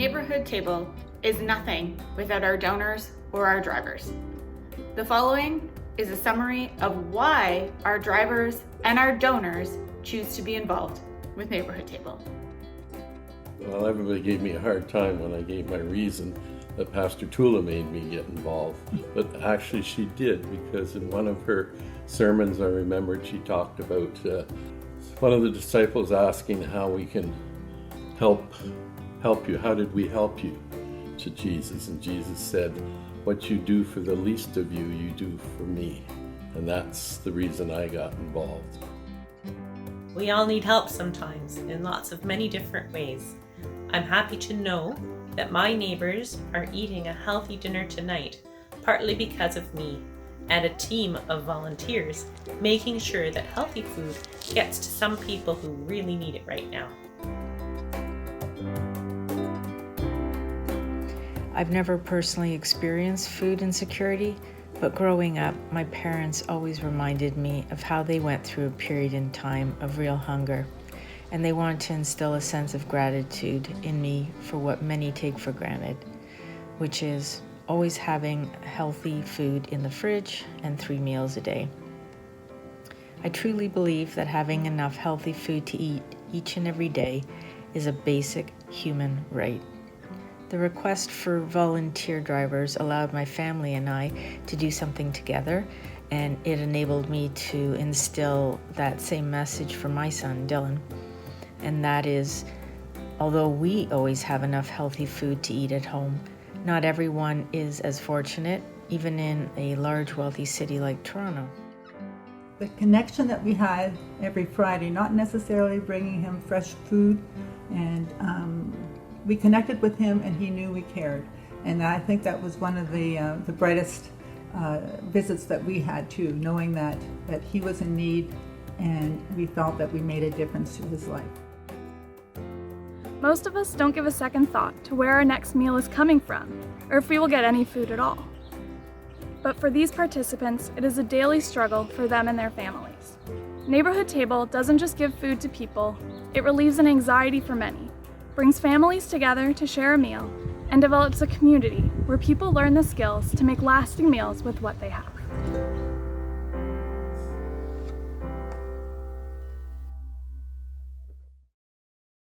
Neighborhood Table is nothing without our donors or our drivers. The following is a summary of why our drivers and our donors choose to be involved with Neighborhood Table. Well, everybody gave me a hard time when I gave my reason that Pastor Tula made me get involved. But actually she did, because in one of her sermons I remembered she talked about one of the disciples asking how we can help you. How did we help you? To Jesus. And Jesus said, what you do for the least of you, you do for me. And that's the reason I got involved. We all need help sometimes in many different ways. I'm happy to know that my neighbors are eating a healthy dinner tonight, partly because of me and a team of volunteers making sure that healthy food gets to some people who really need it right now. I've never personally experienced food insecurity, but growing up, my parents always reminded me of how they went through a period in time of real hunger, and they wanted to instill a sense of gratitude in me for what many take for granted, which is always having healthy food in the fridge and 3 meals a day. I truly believe that having enough healthy food to eat each and every day is a basic human right. The request for volunteer drivers allowed my family and I to do something together, and it enabled me to instill that same message for my son, Dylan. And that is, although we always have enough healthy food to eat at home, not everyone is as fortunate, even in a large, wealthy city like Toronto. The connection that we had every Friday, not necessarily bringing him fresh food, and we connected with him and he knew we cared. And I think that was one of the brightest visits that we had too, knowing that he was in need and we felt that we made a difference to his life. Most of us don't give a second thought to where our next meal is coming from, or if we will get any food at all. But for these participants, it is a daily struggle for them and their families. Neighborhood Table doesn't just give food to people, it relieves an anxiety for many, brings families together to share a meal, and develops a community where people learn the skills to make lasting meals with what they have.